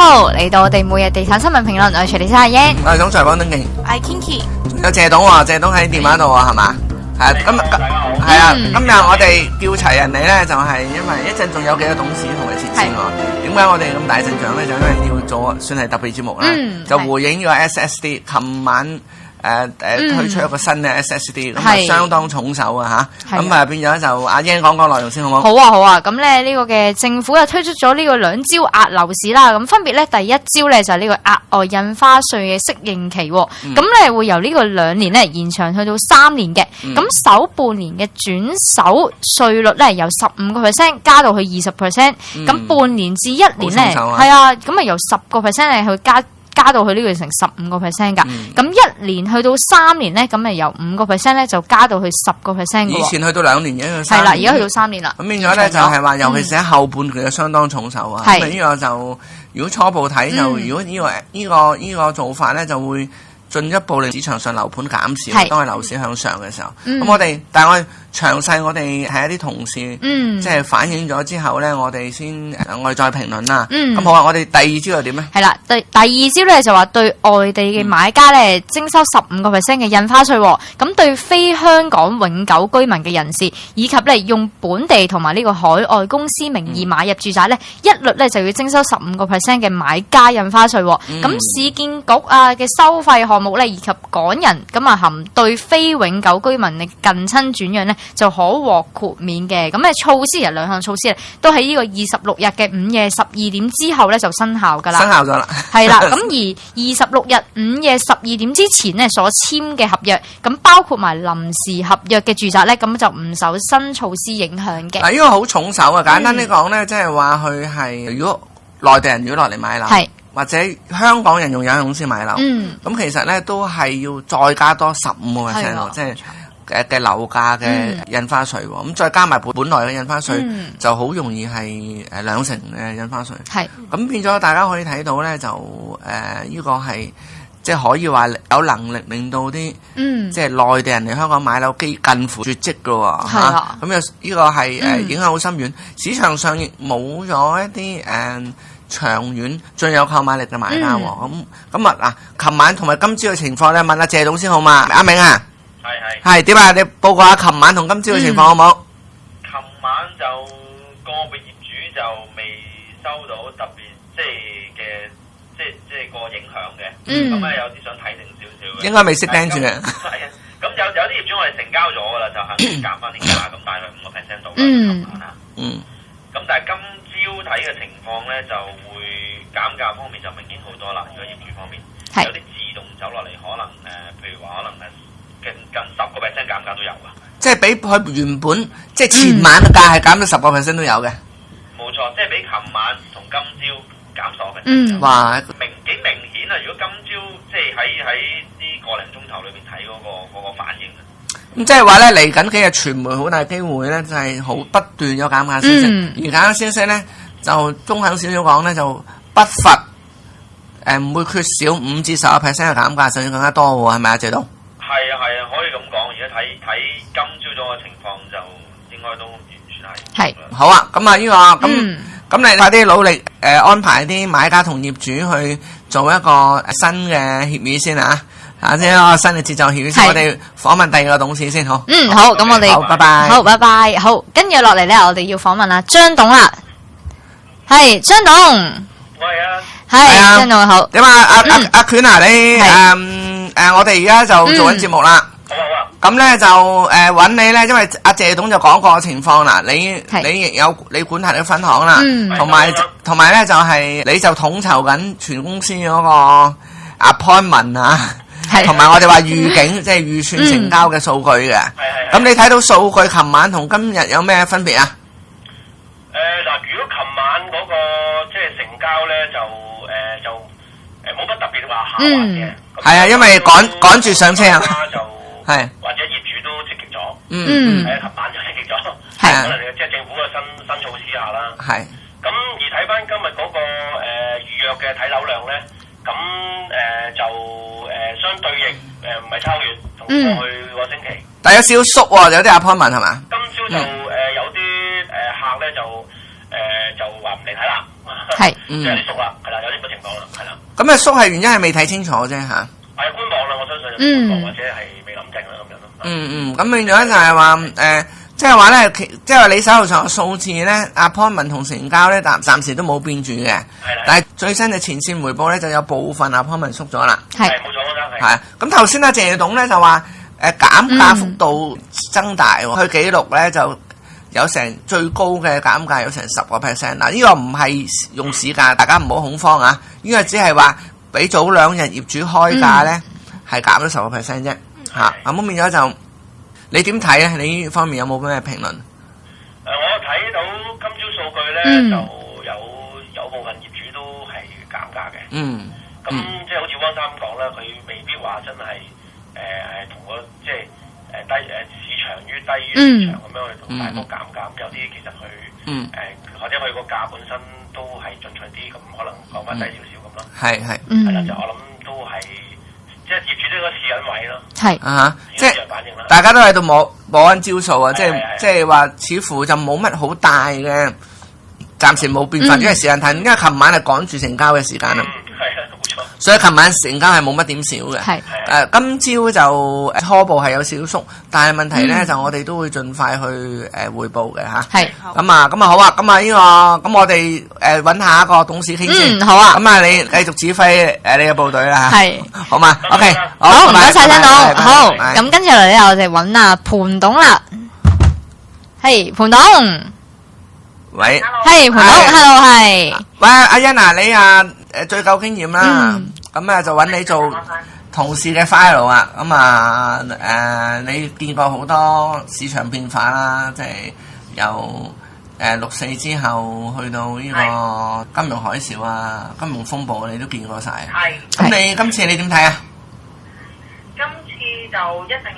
好，嚟到我哋每日地產新聞評論，我係徐地生阿英，我係總裁黃敦敬，我係 Kinky， 有謝董喎，謝董喺電話度喎，係嘛？係今日係啊，今日我哋叫齊人嚟咧，就係因為一陣仲有幾個董事同埋設置喎。點解我哋咁大陣仗咧？就因為要做算係特別節目啦，就回應呢個 SSD， 琴晚。推出一個新嘅 SSD， 咁啊相當重手啊嚇，咁啊變咗就阿英講講內容先好唔好？好啊，咁咧呢個嘅政府又推出咗呢個兩招壓樓市啦，咁分別咧第一招咧就係呢個額外印花稅嘅適應期，咁咧會由呢個2年咧延長去到3年嘅，咁首半年嘅轉手稅率咧由15% 加到去20%，咁半年至1年咧係啊，咁啊由10% 嚟去加到去呢個成15% 㗎，咁1年去到3年咧，咁啊由5% 咧就加到去10% 嘅。以前去到2年嘅，係啦，而家去到3年啦。咁變咗咧就係話，尤其是喺後半期嘅相當重手啊。咁呢個就如果初步睇就，如果呢個做法咧就會進一步令市場上樓盤減少，當係樓市向上嘅時候。咁但係我哋詳細我哋係一啲同事，即係反映咗之後咧，我哋再評論啦。咁好啊，我哋第二招又點咧？係啦，第二招咧就話對外地嘅買家咧徵收15% 嘅印花稅，咁對非香港永久居民嘅人士，以及咧用本地同埋呢個海外公司名義買入住宅咧，一律咧就要徵收15% 嘅買家印花稅。咁市建局啊嘅收費項目咧，以及港人咁啊含對非永久居民嘅近親轉讓咧，就可獲豁免嘅。咁嘅措施有2項措施都喺呢個26日嘅午夜12點之後咧就生效㗎啦。生效咗啦。係啦，咁而26日午夜12點之前咧所簽嘅合約，咁包括埋臨時合約嘅住宅咧，咁就唔受新措施影響嘅。呢個好重手啊！簡單啲講咧，即係話佢係如果內地人如果落嚟買樓，或者香港人用有限公司買樓，咁其實咧都係要再加多15%，即係嘅樓價嘅印花稅。咁再加埋本來嘅印花稅，就好容易係2成嘅印花稅。咁變咗大家可以睇到咧，就呢個係即係可以話有能力令到啲即係內地人嚟香港買樓近乎絕跡㗎喎。咁又呢個係影響好深遠，市場上亦冇咗一啲長遠最有購買力嘅買家喎。咁啊嗱，琴晚同埋今朝嘅情況咧，問阿謝董先好嘛？阿明啊，係點啊？你報告下琴晚同今朝嘅情況好冇？琴晚就個別業主就未收到特別即係個影響嘅，咁有啲想睇定少少嘅。應該未識聽住嘅。係啊，咁有啲業主我哋成交咗㗎啦，就係減翻啲價，咁大概5% 度啦。琴晚啊。咁但係今朝睇嘅情況咧，就會減價方面就明顯好多啦。如果業主方面有啲自動走落嚟，可能譬如話可能近10% 減價都有㗎。即係比佢原本即係前晚嘅價係減咗10%都有嘅。冇錯，即係比琴晚同今朝減10%。哇！幾明顯啊！如果今朝即係喺呢個零鐘頭裏邊睇嗰個反應啊。咁即係話咧，嚟緊幾日傳媒好大機會咧，就係好不斷有減價消息。而減價消息咧，就中肯少少講咧，就不乏唔會缺少5至10% 嘅減價，甚至更加多喎，係咪啊，謝董？係啊，可以咁講。而家睇今朝早嘅情況，就應該都完全係。好啊，咁啊呢個咁你快啲努力安排啲買家同業主去做一個新嘅協議先啊！即係一個新嘅節奏協議先。我哋訪問第2個董事先，好。好，咁我哋好，拜拜。好，拜拜。好，跟住落嚟咧，我哋要訪問阿張董啦。係張董。喂啊。係張董好。點啊？阿權啊，你我哋而家就做緊節目啦。咁咧就揾你咧，因為阿謝董就講過情況啦。你亦有你管轄嘅分行啦，同埋咧就係你就統籌緊全公司嗰個 appointment 啊，同埋我哋話預警，即係預算成交嘅數據嘅。咁你睇到數據，琴晚同今日有咩分別啊？嗱，如果琴晚嗰個即係成交咧，就冇乜特別話下滑嘅。係啊，因為趕住上車啊。係，或者業主都積極咗，琴晚就積極咗，可能即係政府嘅新措施下啦。係，咁而睇翻今日嗰個預約嘅睇樓量咧，咁就相對應唔係差好遠，同過去個星期。但有少少縮喎，有啲 appointment 係嘛？今朝就有啲客咧就話唔嚟睇啦，即係啲縮啦，係啦，有啲咁嘅情況。講啦，係啦。咁啊，縮係原因係未睇清楚啫嚇。係觀望啦，我相信觀望或者係未諗定啦咁樣咯。咁變咗就係話即係話咧，即係話你手頭上嘅數字咧 appointment 同成交咧，暫時都冇變住嘅。但係最新嘅前線回報咧，就有部分 appointment 縮咗啦。係冇錯啦，係。咁頭先阿謝董咧就話減價幅度增大喎，佢記錄咧就有成最高嘅減價有成10%。嗱，呢個唔係用市價，大家唔好恐慌啊！呢個只係話俾早2日業主開價咧，係減咗10%啫。咁變咗就。你點睇咧？你呢方面有冇咩評論？我睇到今朝數據咧，就有部分業主都係減價嘅。咁即係好似汪生咁講啦，佢未必話真係同個即係市場於低於市場咁樣去同大幅減價。咁有啲其實佢或者佢個價本身都係進取啲，咁可能講翻低少少咁咯。係啦，就我諗都係。即係業主都應該試緊位咯，即係大家都喺度摸緊招數啊！即係話，似乎就冇乜好大嘅，暫時冇變化，因為時間太，因為琴晚係趕住成交嘅時間啦。冇錯。所以琴晚成交係冇乜點少嘅。今朝就初步係有少縮，但係問題咧就我哋都會盡快去匯報嘅嚇。咁啊好啊，咁啊呢個咁我哋揾下一個董事傾先。好啊。咁啊你繼續指揮你嘅部隊啦嚇。好嘛 ，OK， 好，唔該晒聽到，好，咁跟住嚟咧，我哋揾阿盤董啦，係盤董，喂，係盤董 ，hello 係，喂阿欣啊，你最夠經驗啦，咁就揾你做同事嘅 file 啊，咁你見過好多市場變化啦，即係由6/4之後去到呢個金融海嘯啊、金融風暴，你都見過晒。咁你今次你點睇啊？今次就一定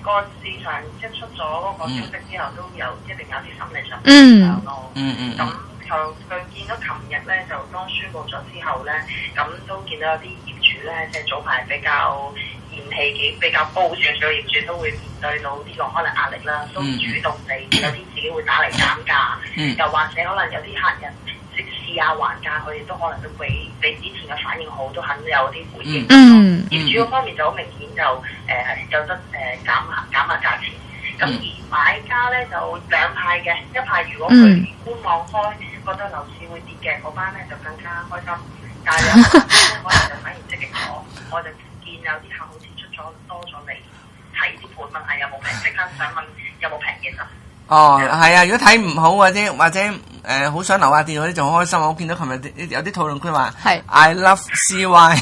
個市場即出咗嗰個消息之後，都一定有啲心理上嘅影響咯。咁就佢見到琴日咧，就當宣佈咗之後咧，咁都見到有啲業主咧，即係早排比較嫌棄比較高少少嘅業主，都會面對到呢個可能壓力啦，都主動地有啲自己會打嚟減價，又或者可能有啲客人即試下還價，佢哋都可能都比之前嘅反應好，都肯有啲回應。業主嗰方面就好明顯就有得減下價錢。咁而買家咧就兩派嘅，一派如果佢觀望開，覺得樓市會跌嘅嗰班咧就更加開心，但係有啲可能就反而積極咗。我就見有啲客好似出咗多咗嚟睇啲盤，問下有冇平，即刻想問有冇平嘅就。係啊！如果睇唔好或者好想留下電嗰啲就好開心。我見到琴日有啲討論區話I love CY，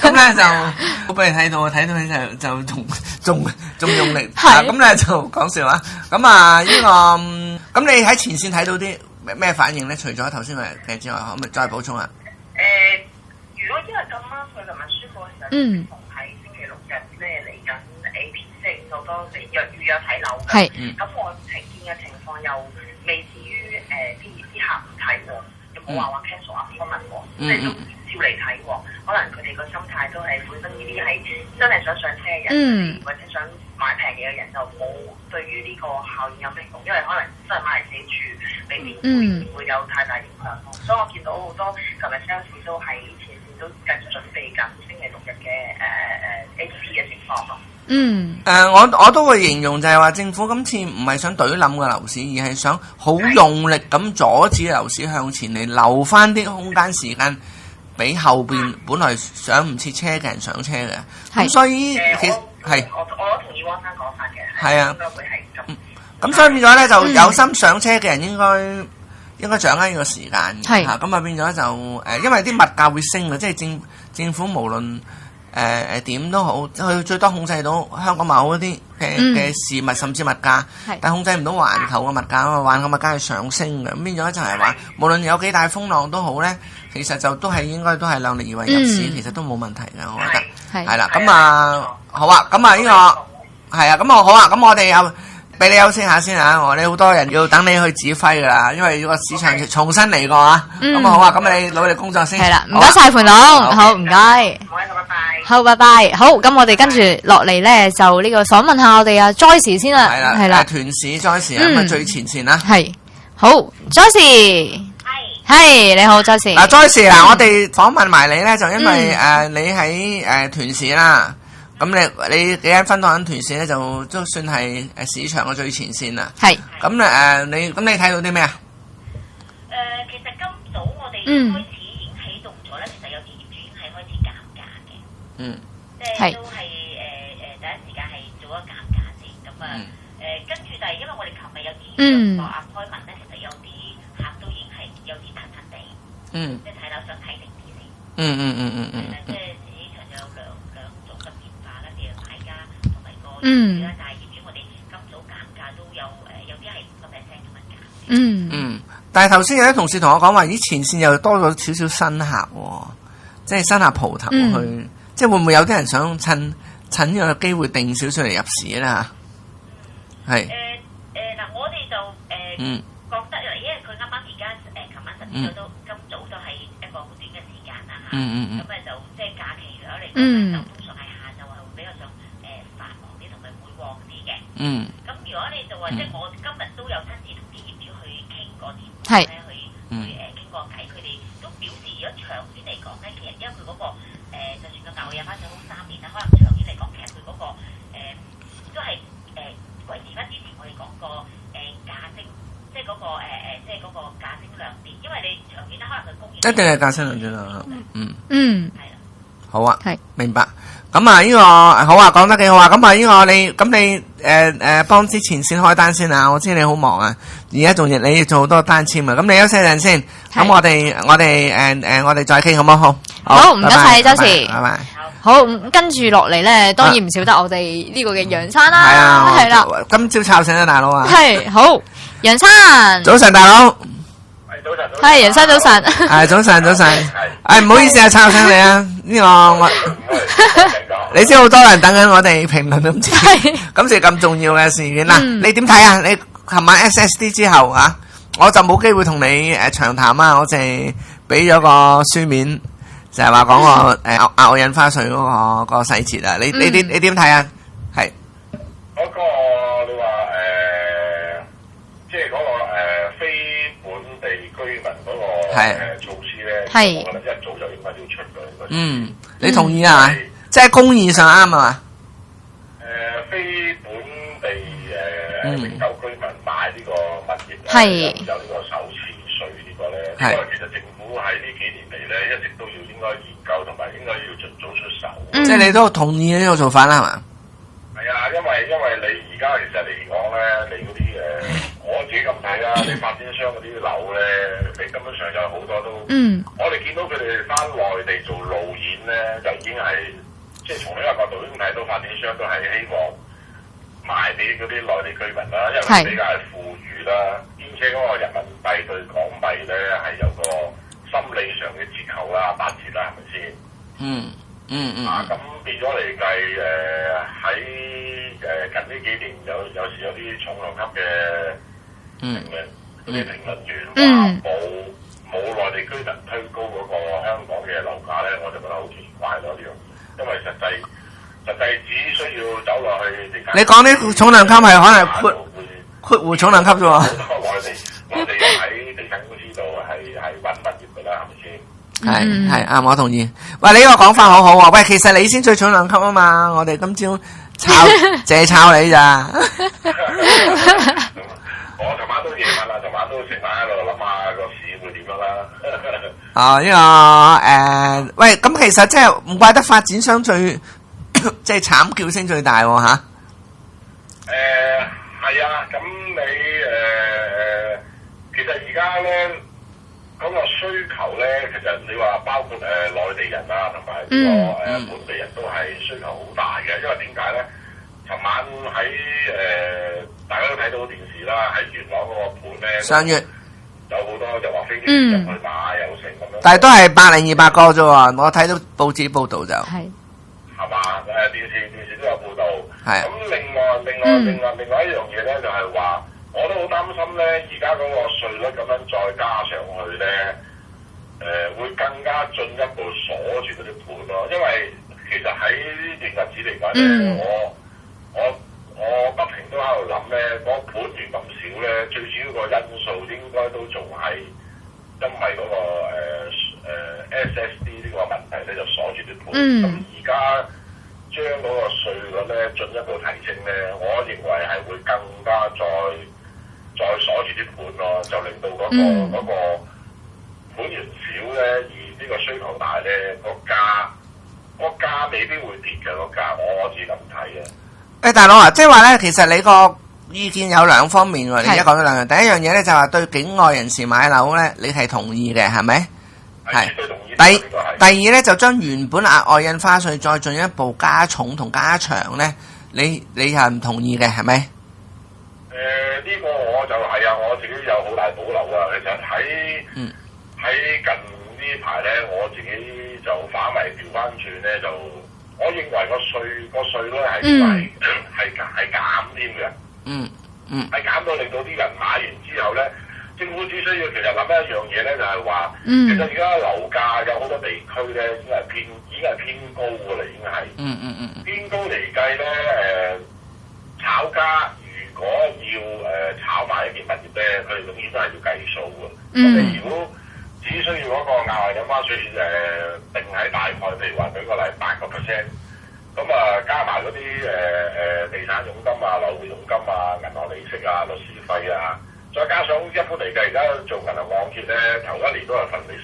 咁咧就好俾你睇到起就仲用力。咁咧就講笑話。咁啊咁你喺前線睇到啲咩反應咧？除咗頭先嘅之外，可唔可以再補充啊？如果因為咁啱佢琴日宣佈嘅時候，同喺星期6日咧嚟緊 AP4好多預約睇樓嘅，咁我見嘅情況又未至於啲客唔睇喎，又冇話 cancel 啊新聞喎，即係都照嚟睇喎。可能佢哋個心態都係本身呢啲係真係想上車嘅人，或者想買平嘢嘅人，就冇對於呢個效應有咩用，因為可能真係買嚟自己住，未必會有太大影響咯。所以我見到好多琴日 sales 都喺前線都繼續準備緊星期6日嘅AP 嘅情況咯。我都會形容就係話政府今次唔係想懟冧個樓市，而係想好用力咁阻止樓市向前嚟，留翻啲空間時間俾後邊本來上唔切車嘅人上車嘅。咁所以其實係我都同意汪生講法嘅。係啊，應該會係咁。咁所以變咗咧，就有心上車嘅人應該掌握呢個時間。咁啊變咗就因為啲物價會升嘅，即係政府無論點都好，佢最多控制到香港某一啲嘅事物，甚至物價，但控制唔到環球嘅物價啊嘛，環球物價係上升嘅，咁變咗就係話，無論有幾大風浪都好咧，其實就都係應該都係量力而為入市，其實都冇問題嘅，我覺得係啦。咁啊好啊，咁啊呢個係啊，咁啊好啊，咁我哋又俾你休息下先嚇，我哋好多人要等你去指揮噶啦，因為呢個市場重新嚟過啊。咁啊好啊，咁你努力工作先。係啦，唔該曬盤董，好唔該。拜拜。好，拜拜。好，咁我哋跟住落嚟咧，就呢個訪問下我哋阿 Joyce 先啦。係啦，屯市 Joyce 咁啊最前線啦。係，好 Joyce。係你好，Joyce。Joyce我哋訪問埋你咧，就因為你喺團市啦。咁你喺分享團市咧，就都算係市場嘅最前線啦。係。咁你睇到啲咩啊？其實今早我哋開始已經啟動咗咧，其實有啲業主已經係開始減價嘅。即係都係第一時間係做咗減價先。咁跟住但係因為我哋琴日有啲個 appointment 咧，其實有啲客都已經係有啲騰騰地。即係睇樓想睇定啲先。即係市場有兩種嘅變化啦，譬如買家同埋個業主啦，但係業主我哋今早減價都有啲係5%咁樣減。但係頭先有啲同事同我講話，咦前線又多咗少少新客喎，即係新客蒲頭去，即係會唔會有啲人想趁呢個機會定少少嚟入市咧嚇？係。嗱，我哋就覺得，因為佢啱啱而家琴晚實施咗都，今早都係一個好短嘅時間啦嚇。咁就即係假期咗嚟講咧，就通常係下晝係會比較上繁忙啲，同埋會旺啲嘅。咁如果你就話即係我今日都有親自同啲業主去傾過電話咧，去傾過偈，佢哋都表示如果長遠嚟講咧，其實因為佢嗰個就算個樓有翻上好3年啦，可能長遠嚟講，其實佢嗰個都係維持翻之前我哋講個價升，即係嗰個價升量跌，因為你長遠咧可能佢供應一定係價升量跌啦。係啦。好啊，明白。咁呢個好啊，講得幾好啊。咁呢個你幫之前線開單先啊。我知你好忙啊，而家仲你要做好多單簽啊。咁你休息陣先。咁我哋再傾好唔好？好，唔該晒周時。拜拜。好，跟住落嚟咧，當然唔少得我哋呢個嘅楊生啦。係啦。今朝吵醒啊，大佬啊。係好，楊生。早晨，大佬。早晨。係楊生，早晨。係早晨。唔好意思啊，吵醒你啊。呢個我。你知好多人等緊我哋評論都唔知，今次咁重要嘅事件啦，你點睇啊？你琴晚 SSD 之後啊，我就冇機會同你長談啊，我淨係俾咗個書面，就係話講個額外印花稅嗰個細節啊。你點睇啊？係嗰個你話即係嗰個非本地居民嗰個措施咧，我覺得一早就應該要出嘅。你同意啊？即係公義上啱啊嘛？非本地永久居民買呢個物業有呢個首次稅呢個咧，因為其實政府喺呢幾年嚟咧一直都要應該研究同埋應該要盡早出手。即係你都同意呢個做法啦，係嘛？係啊，因為你而家其實嚟講咧，你嗰啲我自己咁睇啦，你發展商嗰啲樓咧，你根本上有好多都，我哋見到佢哋翻內地做路演咧，就已經係。即係從呢個角度已經睇到發展商都係希望賣俾嗰啲內地居民啦，因為佢比較係富裕啦，兼且嗰個人民幣對港幣咧係有個心理上嘅折扣啦、8折啦，係咪先？咁變咗嚟計喺近呢幾年有時有啲重量級嘅嗰啲評論員話冇內地居民推高嗰個香港嘅樓價咧，我就覺得好奇怪咯呢樣嘢。因為實際只需要走落去，你講啲重量級係可能括弧重量級啫喎。好多內地喺地產公司度係揾物業㗎啦，係咪先？係啱，我同意。喂，你呢個講法好好喎。喂，其實你先最重量級啊嘛，我哋今朝借抄你咋？我尋晚都夜晚啦，尋晚都成晚喺度諗下個市會點樣啦。喂，咁其實即係唔怪得發展商最即係慘叫聲最大喎嚇。係啊，咁你其實而家咧嗰個需求咧，其實你話包括內地人啊，同埋呢個本地人都係需求好大嘅，因為點解咧？尋晚喺大家都睇到電視啦，喺元朗嗰個盤咧，上月有好多就話飛機入去買有成咁樣，但係都係10200個啫喎，我睇到報紙報導就係嘛？電視都有報導。係。咁另外一樣嘢咧，就係話我都好擔心咧，而家嗰個稅率咁樣再加上去咧，會更加進一步鎖住嗰啲盤咯。因為其實喺呢段日子嚟講咧，我不停都喺度諗咧，嗰盤源咁少咧，最主要個因素應該都仲係因為嗰個SSD 呢個問題咧就鎖住啲盤，咁而家將嗰個稅率咧進一步提升咧，我認為係會更加再鎖住啲盤咯，就令到嗰個盤源少咧，而呢個需求大咧，個價未必會跌嘅個價，我自己咁睇嘅。大佬啊，即係話咧，其實你個意見有兩方面喎，你而家講咗兩樣。第一樣嘢咧就話對境外人士買樓咧，你係同意嘅，係咪？係。第二咧就將原本額外印花稅再進一步加重同加長咧，你係唔同意嘅，係咪？呢個我就係啊，我自己有好大保留啊。其實喺近呢排咧，我自己就反為調翻轉咧，就我認為個稅咧係減添嘅。係減到令到啲人買完之後咧，政府只需要其實諗一樣嘢咧，就係話，其實而家樓價有好多地區咧，已經係偏高㗎啦，已經係。偏高嚟計咧，炒家如果要炒賣一件物業咧，佢哋永遠都係要計數嘅。你如果只需要嗰個額外印花稅定喺大概，譬如話舉個例8%。咁加埋嗰啲地產佣金啊、樓匯佣金啊、銀行利息啊、律師費啊，再加上一般嚟計，而家做銀行按揭咧，頭一年都係分你3%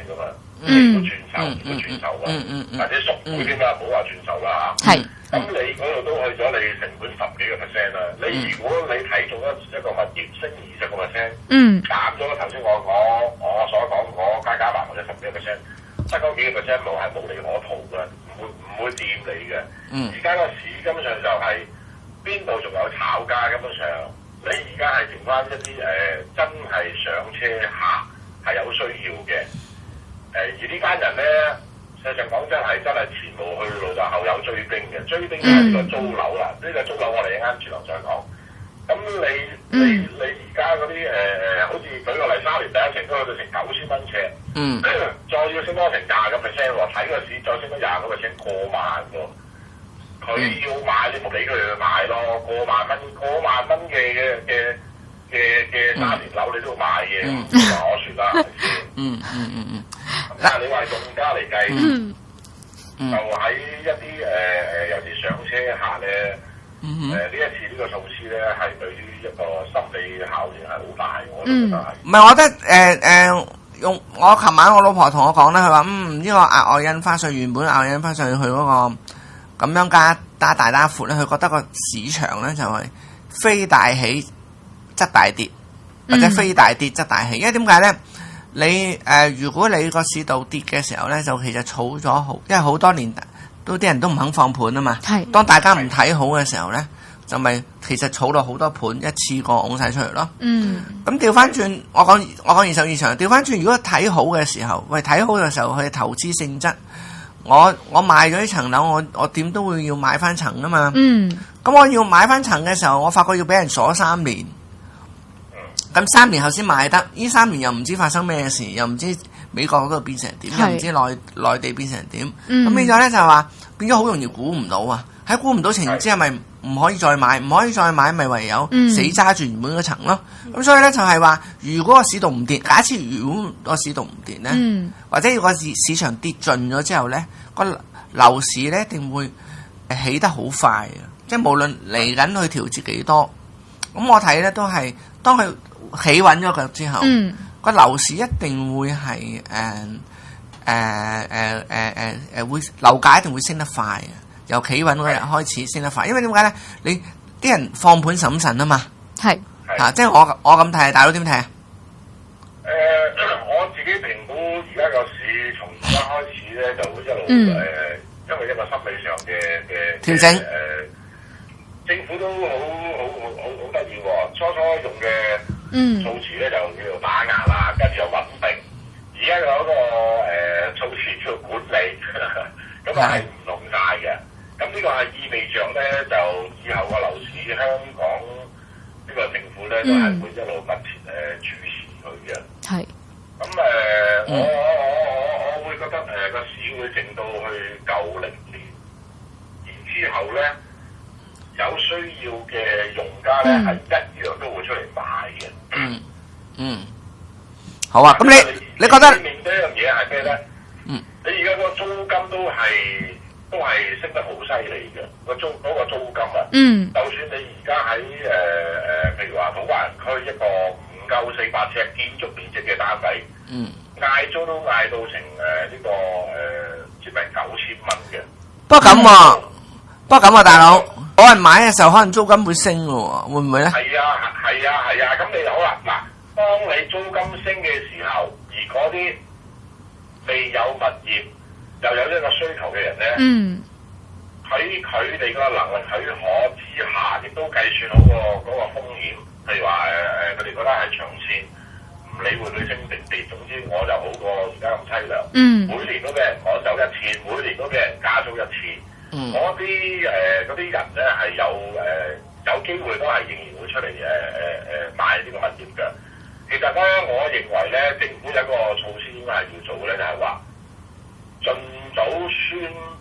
噶嘛，如果轉手啊，或者贖回添啦，唔好話轉手啦嚇。咁你嗰度都去咗你成本10幾個%啦。你如果你睇中一個物業升20%，減咗頭先我所講嗰加埋或者10幾個%，得嗰幾個%冇係無利可圖嘅。唔會掂你嘅，而家個市根本上就係邊度仲有炒家，根本上你而家係剩翻一啲真係上車客係有需要嘅，而呢班人咧，實際上講真係前無去路就後有追兵嘅，追兵就係呢個租樓啦，呢個租樓我哋啱轉頭再講。咁你而家嗰啲好似舉個例，3年第一程都去到成9000蚊尺，再要升多成20%喎，睇個市再升多20%過萬喎，佢要買你冇俾佢去買咯，過萬蚊嘅3年樓你都要買嘅，話我説啦，係咪先？但係你話用家嚟計，就喺一啲尤其上車客咧。呢一次呢個措施咧，係對於一個心理效應係好大，我覺得係。唔係，我覺得我琴晚我老婆同我講咧，佢話呢個額外印花稅原本額外印花稅佢嗰個咁樣加大闊咧，佢覺得個市場咧就係非大起則大跌，或者非大跌則大起。因為點解咧？你如果你個市道跌嘅時候咧，就其實儲咗好，因為好多年。啲人都唔肯放盤啊嘛，當大家唔睇好嘅時候咧，就咪其實儲到好多盤一次過拱晒出嚟咯。咁調翻轉，我講二手市場，調翻轉如果睇好嘅時候，睇好嘅時候佢係投資性質，我賣咗呢層樓，我點都會要買翻層啊嘛。咁我要買翻層嘅時候，我發覺要俾人鎖3年，咁3年後先買得，呢3年又唔知發生咩事，又唔知美國嗰度變成點，又唔知內地變成點，咁變咗咧就係話變咗好容易估唔到啊！喺估唔到情形之下，咪唔可以再買，唔可以再買，咪唯有死揸住原本嗰層咯。咁所以咧就係話，如果個市道唔跌，假設如果個市道唔跌咧，或者要個市場跌盡咗之後咧，個樓市咧一定會起得好快啊！即係無論嚟緊去調節幾多，咁我睇咧都係當佢企穩咗腳之後。個樓市一定會係會樓價一定會升得快啊！由企穩嗰日開始升得快，因為點解咧？你啲人放盤審慎啊嘛，即係我咁睇，大佬點睇啊？我自己評估而家個市從而家開始咧，就會一路因為一個心理上嘅調整。政府都好得意喎，初用嘅措辭咧就叫做打壓啦，跟住又穩定。而家有一個措辭叫做管理，咁係唔同晒嘅。咁呢個係意味着咧，就以後個樓市香港呢個政府咧都係會一路密切注視佢嘅。係。咁我會覺得個市會靜到去90年，然之後咧。有需要嘅用家咧，係一樣都會出嚟買嘅。好啊，咁你覺得？面對一樣嘢係咩咧？你而家個租金都係升得好犀利嘅，嗰個租金啊。就算你而家喺譬如話土瓜灣區一個唔夠400尺建築面積嘅單位，嗌租都嗌到成接近9000蚊嘅。不過咁喎，大佬，有人買嘅時候可能租金會升喎，會唔會咧？係啊，咁你好啦，嗱，當你租金升嘅時候，而嗰啲未有物業又有呢個需求嘅人咧，喺佢哋個能力許可之下，亦都計算好嗰個風險。譬如話佢哋覺得係長線，唔理會佢升定跌，總之我就好過而家咁凄涼。每年都俾人趕走一次，每年都俾人加租一次。嗰啲人咧係有機會都係仍然會出嚟買呢個物業嘅。其實咧，我認為咧，政府有一個措施應該係要做咧，就係話盡早宣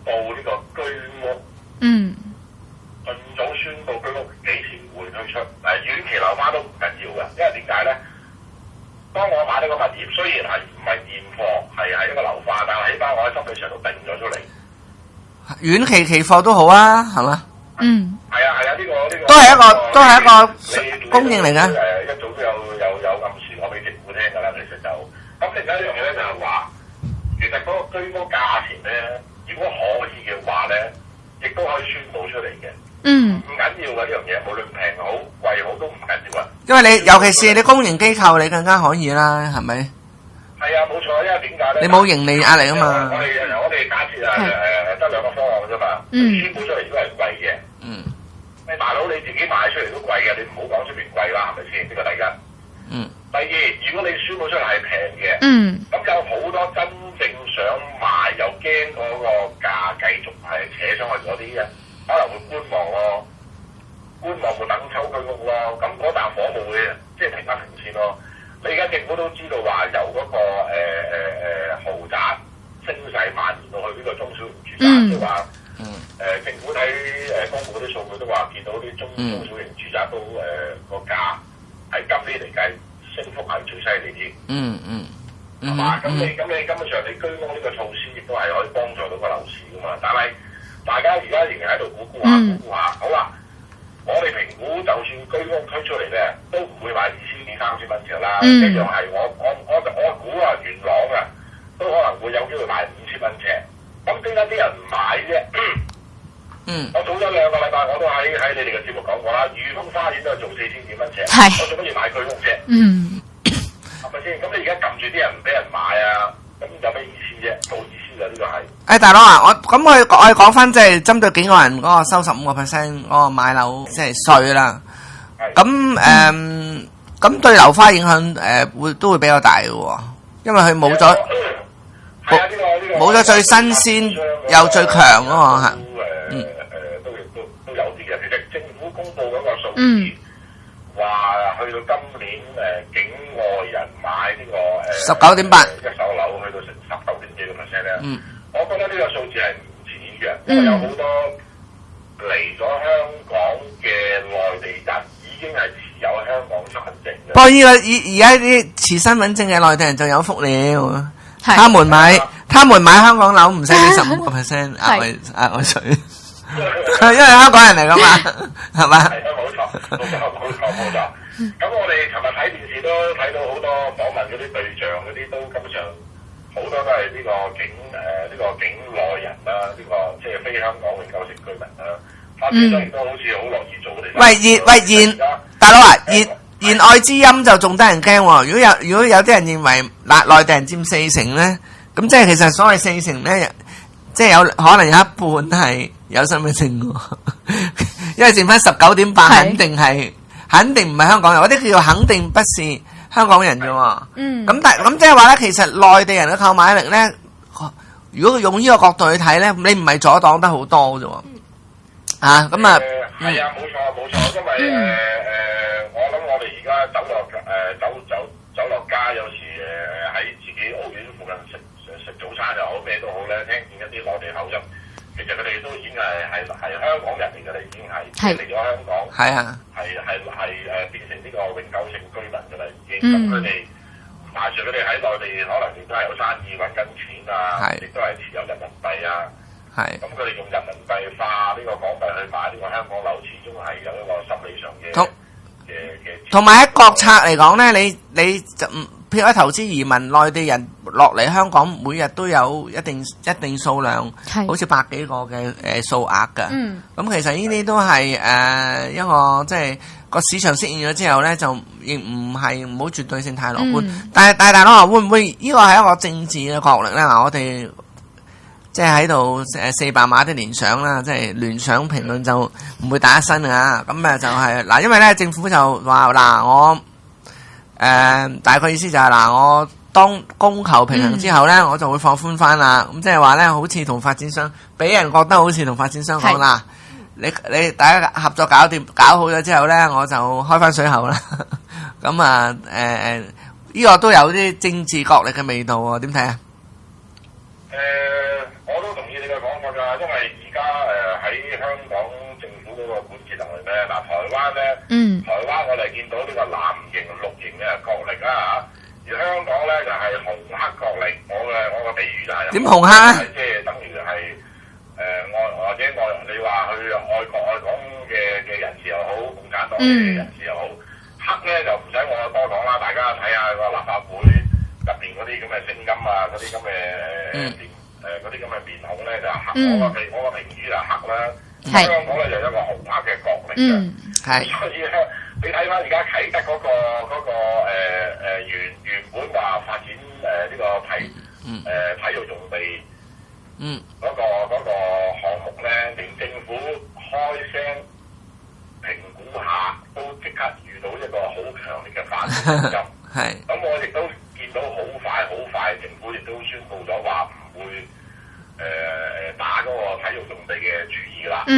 佈呢個居屋。盡早宣佈居屋幾時會推出？短期樓花都唔緊要嘅，因為點解咧？當我買呢個物業，雖然係唔係現貨，係一個樓花，但係起碼我喺心理上度定咗出嚟。遠期期貨都好啊，係嘛？係啊，呢個都係一個供應嚟㗎。一早都有暗示我俾政府聽㗎啦，其實就咁。另外一樣嘢咧就係話，其實嗰個居屋價錢咧，如果可以嘅話咧，亦都可以宣佈出嚟嘅。唔緊要嘅呢樣嘢，無論平好貴好都唔緊要啊。因為你尤其是你公營機構，你更加可以啦，係咪？係啊，冇錯，因為點解咧？你冇盈利壓力啊嘛。我哋假設得兩個方案啫嘛。宣佈出嚟如果係貴嘅，你大佬你自己賣出嚟都貴嘅，你唔好講出邊貴啦，係咪先？呢個第一。第二，如果你宣佈出嚟係平嘅，咁有好多真正想賣又驚嗰個價繼續係扯上去嗰啲嘅，可能會觀望咯，會等抽居屋咯，咁嗰啖火會即係停一停先咯。你而家政府都知道話由嗰個豪宅升勢蔓延到去呢個中小型住宅，即係話政府睇公布嗰啲數據都話見到啲中小型住宅都個價係今年嚟計升幅係最犀利啲。係嘛？咁你根本上你居屋呢個措施亦都係可以幫助到個樓市噶嘛？但係大家而家仍然喺度估估下，好啦，我哋評估就算居屋推出嚟咧，都唔會賣2000-3000蚊尺啦。一樣係我估啊，元朗啊，都可能會有機會賣5000蚊尺。咁點解啲人唔買啫？我早咗2個禮拜我都喺你哋嘅節目講過啦，裕豐花園都係做4000幾蚊尺，我做乜要買居屋啫？係咪先？咁你而家撳住啲人唔俾人買啊？咁有咩意思啫？冇意思㗎，呢個係。大佬啊，我講翻即係針對幾個人嗰個收15%嗰個買樓即係稅啦。咁對樓花影響都會比較大嘅喎，因為佢冇咗最新鮮又最強嗰個嚇。都有啲嘅。其實政府公布嗰個數字話去到今年境外人買呢個19.8一手樓去到成19.幾個%咧。我覺得呢個數字係唔止嘅，因為有好多嚟咗香港嘅內地人已經係持有香港身份證嘅。不過而家啲持身份證嘅內地人就有福了，他們買香港樓唔使俾15% 額外稅，因為香港人嚟噶嘛，係嘛？係啊，冇錯。咁我哋尋日睇電視都睇到好多訪問嗰啲對象嗰啲，都根本上好多都係呢個境內人啦，呢個即係非香港永久性居民啦。發展商亦都好似好樂意做嘅嚟。大佬啊，言外之音就仲得人驚喎。如果有啲人認為內地人佔40%咧，咁即係其實所謂40%咧，即係有可能有一半係有身份證喎，因為剩翻19.8肯定唔係香港人，嗰啲叫做肯定不是香港人啫喎。咁即係話咧，其實內地人嘅購買力咧，如果用呢個角度去睇咧，你唔係阻擋得好多啫喎。咁啊，係啊，冇錯，因為我諗我哋而家走落街，有時喺自己屋苑附近食早餐又好，咩都好咧，聽見一啲內地口音，其實佢哋都已經係香港人嚟㗎啦，已經係嚟咗香港，係變成呢個永久性居民㗎啦，已經。咁佢哋買排除佢哋喺內地可能亦都係有生意揾緊錢啊，亦都係持有人民幣啊。係。咁佢哋用人民幣化呢個港幣去買呢個香港樓，始終係有一個心理上嘅同埋喺國策嚟講咧，你就譬如喺投資移民，內地人落嚟香港，每日都有一定數量，好似百幾個嘅數額㗎。咁其實呢啲都係一個即係個市場適應咗之後咧，就亦唔好絕對性太樂觀。但係大佬話會唔會呢個係一個政治嘅角力咧？嗱，我哋即係喺度400碼的聯想啦，即係聯想評論就唔會打一身啊。咁就係嗱，因為咧政府就話嗱我。大概意思就係嗱，我當供求平衡之後咧，我就會放寬翻啦。咁即係話咧，好似同發展商，俾人覺得好似同發展商講啦，你大家合作搞好咗之後咧，我就開翻水喉啦。咁呢個都有啲政治角力嘅味道喎，點睇啊？我都同意你嘅講法㗎，因為而家喺香港政府嗰個管治能力咧，嗱台灣咧，台灣我哋見到呢個藍營、綠營嘅角力啦嚇，而香港咧就係紅黑角力。我個比喻就係點紅黑啊？即係等於係或者你話去愛國愛港嘅人士又好，共產黨嘅人士又好，黑咧就唔使我多講啦，大家睇下個立法會入邊嗰啲咁嘅聲音啊，嗰啲咁嘅嗰啲咁嘅面孔咧就黑。我個評語就黑啦。香港咧就有一個紅黑嘅角力嘅。所以咧，你睇翻而家啟德嗰個原本話發展呢個體育用地嗰個項目咧，連政府開聲評估下，都即刻遇到一個好強烈嘅反對聲音。咁我亦都見到好快，政府亦都宣布咗話唔會打嗰個體育用地嘅主意啦，會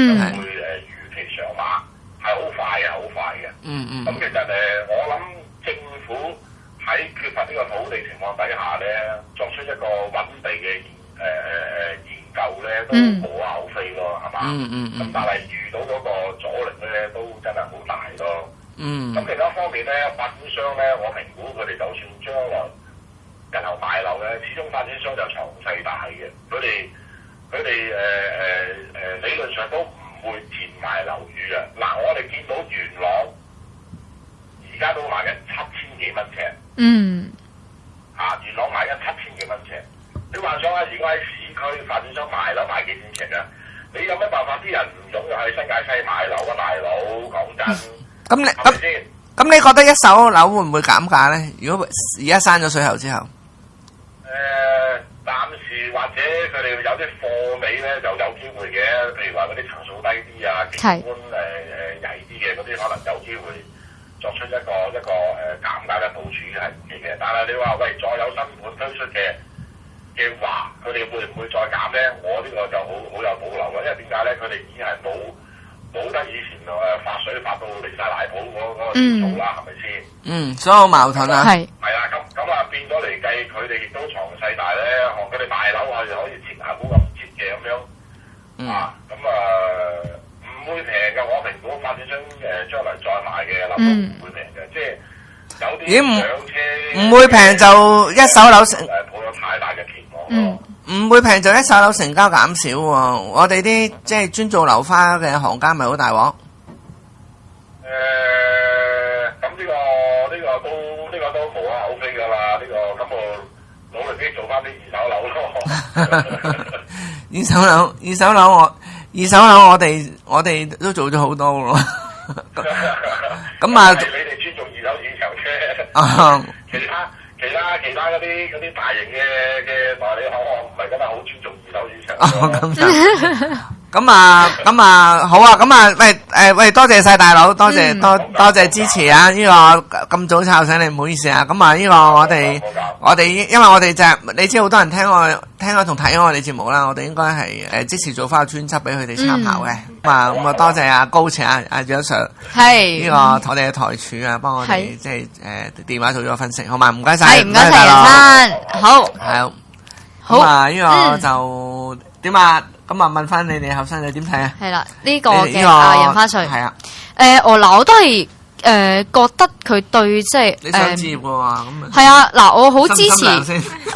如期上馬，係好快嘅。咁其實我諗政府喺缺乏呢個土地情況底下咧，作出一個揾地嘅研究咧，都無可厚非咯，係嘛？咁但係遇到嗰個阻力咧，都真係好大咯。咁另一方面咧，發展商咧，我評估佢哋就算將來日後買樓咧，始終發展商就長勢大嘅，佢哋理論上都唔會賤賣樓宇啊！嗱，我哋見到元朗而家都賣緊7000幾蚊尺。元朗賣緊7000幾蚊尺。你幻想下，如果喺市區發展商賣樓賣幾錢尺啊？你有乜辦法？啲人唔湧入去新界西買樓啊，大佬！講真，咁你覺得一手樓會唔會減價咧？如果而家閂咗水喉之後？暫時或者佢哋有啲貨尾咧就有機會嘅，譬如話嗰啲層數低啲啊，景觀曳啲嘅嗰啲，可能有機會作出一個減價嘅部署係唔奇嘅。但係你話喂，再有新盤推出嘅話，佢哋會唔會再減咧？我呢個就好有保留嘅，因為點解咧？佢哋已經係冇得以前發水發到離晒奶譜嗰個程度啦，係咪先？所以好矛盾啊！係啦，咁變咗嚟計，佢哋亦都藏勢大咧，佢哋賣樓係可以折下股咁折嘅咁樣。咁唔會平嘅，我評估發展商將來再買嘅樓都唔會平嘅，即係有啲上車唔會平就一手樓抱有太大嘅期望咯。唔會平就一手樓成交減少喎，我哋啲即係專做樓花嘅行家咪好大鑊。咁呢個都無可厚非噶啦，咁我努力啲做翻啲二手樓咯。二手樓我哋都做咗好多咯。咁你哋尊重二手市場啫。其他嗰啲大型嘅代理行，我唔係真係好尊重二手市場。咁好啊，喂，多謝晒大佬，多謝支持啊！呢個咁早吵醒你，唔好意思啊。呢個我哋，因為我哋就你知好多人聽我同睇我哋節目啦，我哋應該係即時做翻個專輯俾佢哋參考嘅。咁啊，多謝阿高晴阿楊 Sir， 呢個我哋嘅台柱啊，幫我哋即係電話做咗個分析，好嘛？唔該晒，唔該晒楊生，好。呢個就點啊？咁問翻你哋後生仔點睇啊？係啦，呢個嘅印花稅係啊。我都係覺得佢對即係你想置業嘅話，咁係啊嗱，我好支持，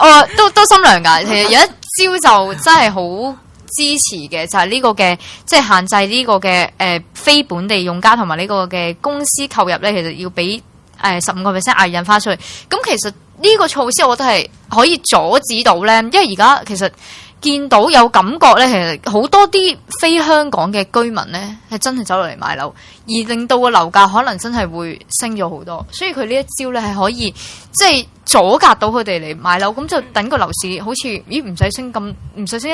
我都心涼㗎。其實有一招就真係好支持嘅，就係呢個嘅即係限制呢個嘅非本地用家同埋呢個嘅公司購入咧，其實要俾15% 額印花稅。咁其實呢個措施，我覺得係可以阻止到咧，因為而家其實見到有感覺咧，其實好多啲非香港嘅居民咧係真係走落嚟買樓，而令到個樓價可能真係會升咗好多。所以佢呢一招咧係可以即係阻隔到佢哋嚟買樓，咁就等個樓市好似唔使升得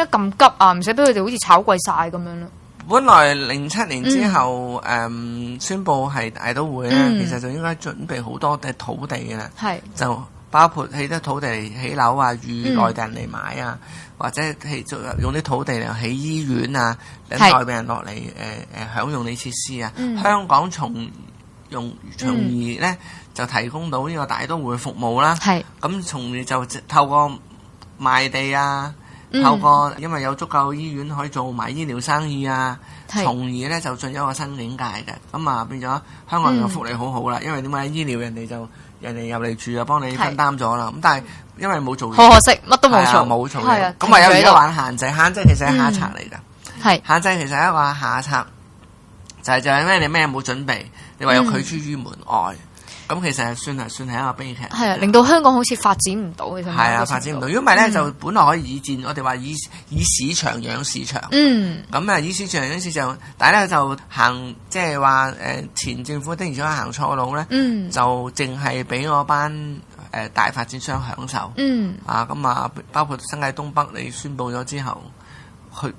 咁急啊，唔使俾佢哋好似炒貴晒咁樣咯。本來07年之後宣佈係大都會咧，其實就應該準備好多嘅土地嘅啦，就包括起得土地嚟起樓啊，預內地人嚟買啊，或者用啲土地嚟起醫院啊，等內地人落嚟享用呢設施啊。香港從而咧就提供到呢個大都會服務啦。咁從而就透過賣地啊，透過因為有足夠醫院可以做埋醫療生意啊，從而咧就進入一個新境界嘅。咁啊變咗香港人嘅福利好好啦，因為點解醫療人哋入嚟住啊，幫你分擔咗啦。咁但係因為冇做嘢，好可惜，乜都冇做，冇做嘢。咁唯有而家玩限制，限制其實係下策嚟㗎。限制其實係一個下策，就係咩？你咩冇準備，你唯有拒諸於門外。咁其實算係一個悲劇。係啊，令到香港好似發展唔到嘅。係啊，發展唔到。如果唔係咧，就本來可以以戰，我哋話以市場養市場。咁啊，以市場養市場，但係咧就行即係話前政府的而且確行錯路咧，就淨係俾嗰班大發展商享受。咁啊，包括新界東北，你宣佈咗之後，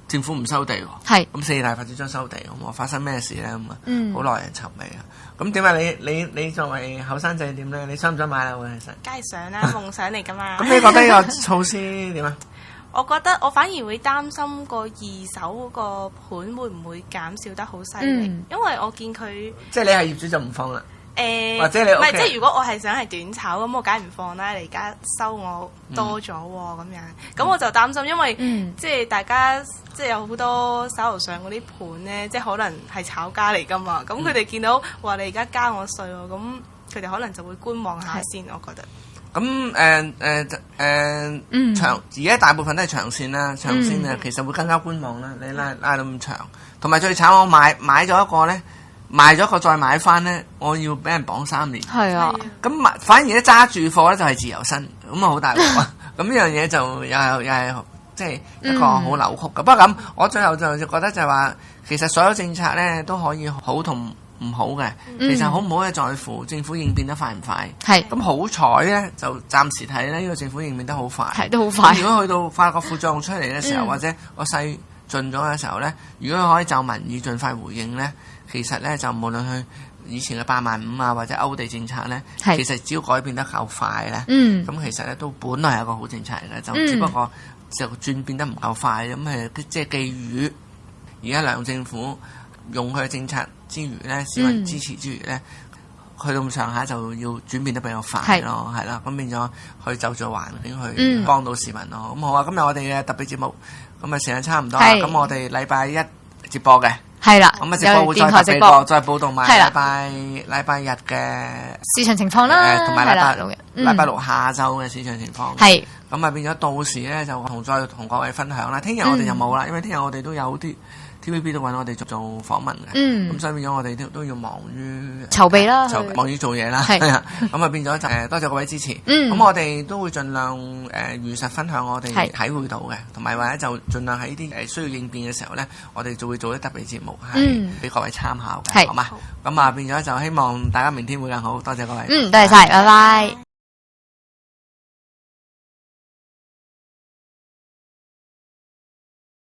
政府唔收地喎。咁4大發展商收地，咁發生咩事咧？咁啊，好耐人尋味啊！咁點解你作為後生仔點咧？你想唔想買樓嘅？其實梗係想啦，夢想嚟㗎嘛。咁你覺得呢個措施點啊？我覺得我反而會擔心個二手嗰個盤會唔會減少得好犀利，因為我見佢即係你係業主就唔放啦。或者你唔係即係如果我係想係短炒咁，我梗係唔放啦。你而家收我多咗喎，咁樣咁我就擔心，因為即係大家即係有好多手頭上嗰啲盤咧，即係可能係炒家嚟㗎嘛。咁佢哋見到話你而家加我稅喎，咁佢哋可能就會觀望下先。我覺得咁而家大部分都係長線啦，長線其實會更加觀望啦。你拉到咁長，同埋最慘我買咗一個咧。賣咗個再買翻咧，我要俾人綁3年。係啊，咁反而咧揸住貨咧就係自由身，咁啊好大鑊啊！咁呢樣嘢就又係即係一個好扭曲嘅。不過咁，我最後就覺得就係話，其實所有政策咧都可以好同唔好嘅。其實好唔好係在乎政府應變得快唔快。係咁好彩咧，就暫時睇咧，呢個政府應變得好快。係都好快。如果去到發覺副作用出嚟嘅時候，或者個勢盡咗嘅時候咧，如果佢可以就民意盡快回應咧。其實咧就無論佢以前嘅85000啊或者歐地政策咧，其實只要改變得夠快咧，咁其實咧都本來係一個好政策嚟嘅，就只不過就轉變得唔夠快，咁即係寄予而家梁政府用佢嘅政策之餘咧，市民支持之餘咧，去到咁上下就要轉變得比較快咯，係啦，咁變咗去就住環境去幫到市民咯。咁好啊，今日我哋嘅特別節目咁啊時間差唔多啦，咁我哋禮拜一接播嘅。係啦，咁啊直播會再特別再報道埋禮拜日嘅市場情況啦，同埋禮拜六下晝嘅市場情況。係咁啊，變咗到時咧就再同各位分享啦。聽日我哋就冇啦，因為聽日我哋都有啲 TVB 都揾我哋做訪問嘅。咁所以變咗我哋都要忙於籌備啦，忙於做嘢啦。係啊，咁啊變咗就多謝各位支持。咁我哋都會盡量如實分享我哋體會到嘅，同埋或者就盡量喺啲需要應變嘅時候咧，我哋就會做啲特別節目係俾各位參考嘅，好嘛？咁啊變咗就希望大家明天會更好。多謝各位。多謝晒，拜拜。